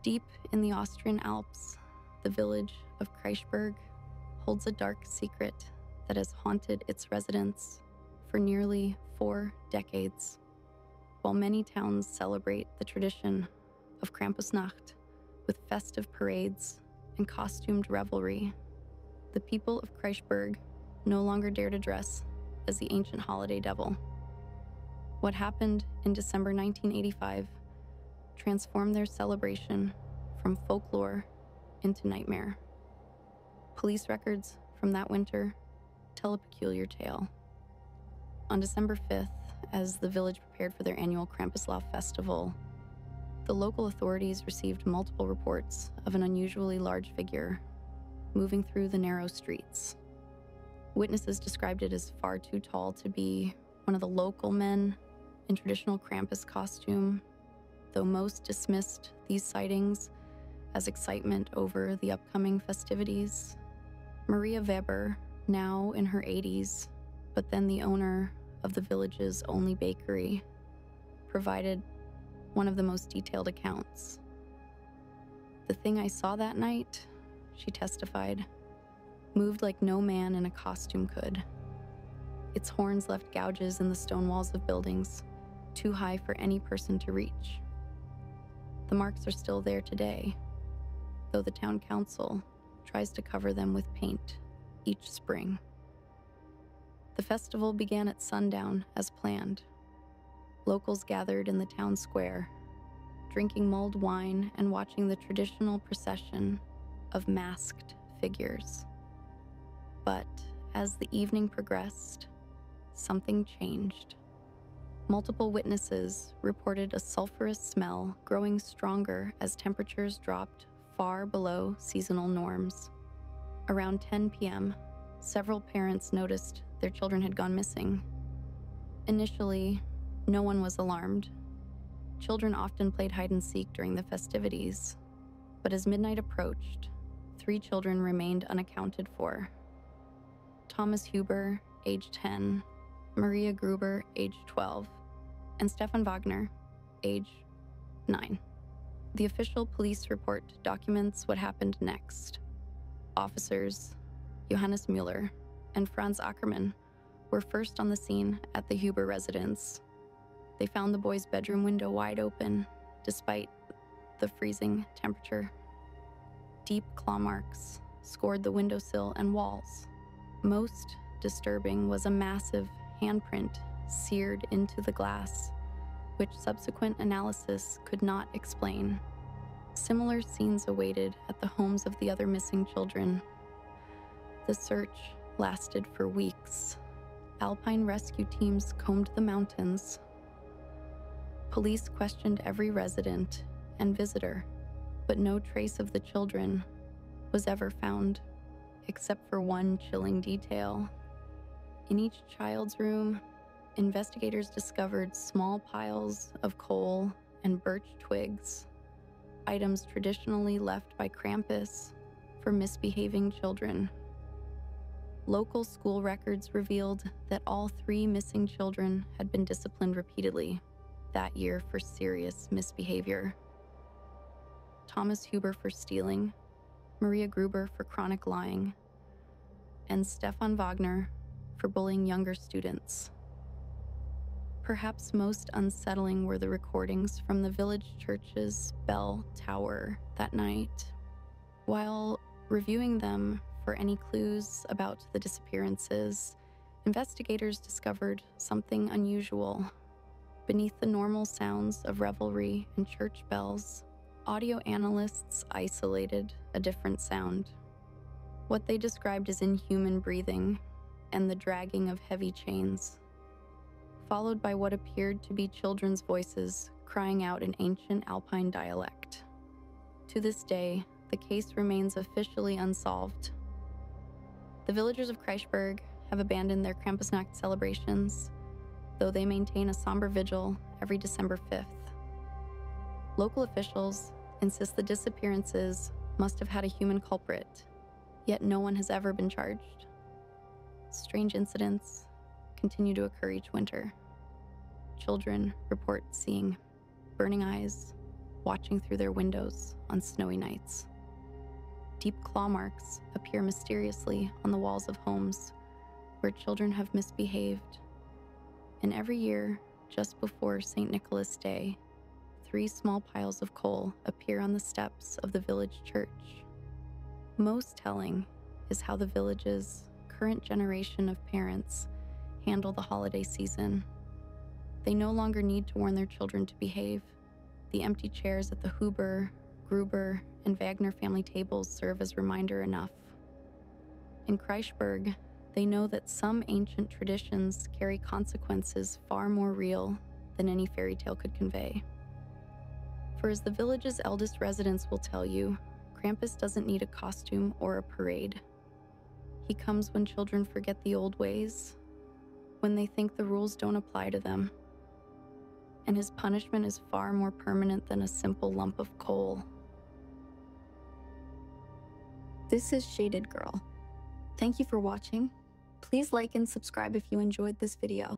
Deep in the Austrian Alps, the village of Kreisberg holds a dark secret that has haunted its residents for nearly 4 decades. While many towns celebrate the tradition of Krampusnacht with festive parades and costumed revelry, the people of Kreisberg no longer dare to dress as the ancient holiday devil. What happened in December 1985 transformed their celebration from folklore into nightmare. Police records from that winter tell a peculiar tale. On December 5th, as the village prepared for their annual Krampuslauf festival, the local authorities received multiple reports of an unusually large figure moving through the narrow streets. Witnesses described it as far too tall to be one of the local men in traditional Krampus costume, though most dismissed these sightings as excitement over the upcoming festivities. Maria Weber, now in her 80s, but then the owner of the village's only bakery, provided one of the most detailed accounts. "The thing I saw that night," she testified, "moved like no man in a costume could. Its horns left gouges in the stone walls of buildings, too high for any person to reach. The marks are still there today, though the town council tries to cover them with paint each spring." The festival began at sundown as planned. Locals gathered in the town square, drinking mulled wine and watching the traditional procession of masked figures. But as the evening progressed, something changed. Multiple witnesses reported a sulfurous smell growing stronger as temperatures dropped far below seasonal norms. Around 10 p.m., several parents noticed their children had gone missing. Initially, no one was alarmed. Children often played hide and seek during the festivities, but as midnight approached, 3 children remained unaccounted for. Thomas Huber, age 10, Maria Gruber, age 12, and Stefan Wagner, age 9. The official police report documents what happened next. Officers Johannes Müller and Franz Ackermann were first on the scene at the Huber residence. They found the boy's bedroom window wide open, despite the freezing temperature. Deep claw marks scored the windowsill and walls. Most disturbing was a massive handprint seared into the glass, which subsequent analysis could not explain. Similar scenes awaited at the homes of the other missing children. The search lasted for weeks. Alpine rescue teams combed the mountains. Police questioned every resident and visitor, but no trace of the children was ever found, except for one chilling detail. In each child's room, investigators discovered small piles of coal and birch twigs, items traditionally left by Krampus for misbehaving children. Local school records revealed that all 3 missing children had been disciplined repeatedly that year for serious misbehavior. Thomas Huber for stealing, Maria Gruber for chronic lying, and Stefan Wagner for bullying younger students. Perhaps most unsettling were the recordings from the village church's bell tower that night. While reviewing them for any clues about the disappearances, investigators discovered something unusual. Beneath the normal sounds of revelry and church bells, audio analysts isolated a different sound. What they described as inhuman breathing and the dragging of heavy chains, followed by what appeared to be children's voices crying out in ancient Alpine dialect. To this day, the case remains officially unsolved. The villagers of Kreisberg have abandoned their Krampusnacht celebrations, though they maintain a somber vigil every December 5th. Local officials insist the disappearances must have had a human culprit, yet no one has ever been charged. Strange incidents continue to occur each winter. Children report seeing burning eyes, watching through their windows on snowy nights. Deep claw marks appear mysteriously on the walls of homes where children have misbehaved. And every year, just before St. Nicholas Day, 3 small piles of coal appear on the steps of the village church. Most telling is how the village's current generation of parents handle the holiday season. They no longer need to warn their children to behave. The empty chairs at the Huber, Gruber, and Wagner family tables serve as reminder enough. In Kreisberg, they know that some ancient traditions carry consequences far more real than any fairy tale could convey. For as the village's eldest residents will tell you, Krampus doesn't need a costume or a parade. He comes when children forget the old ways, when they think the rules don't apply to them. And his punishment is far more permanent than a simple lump of coal. This is Shaded Girl. Thank you for watching. Please like and subscribe if you enjoyed this video.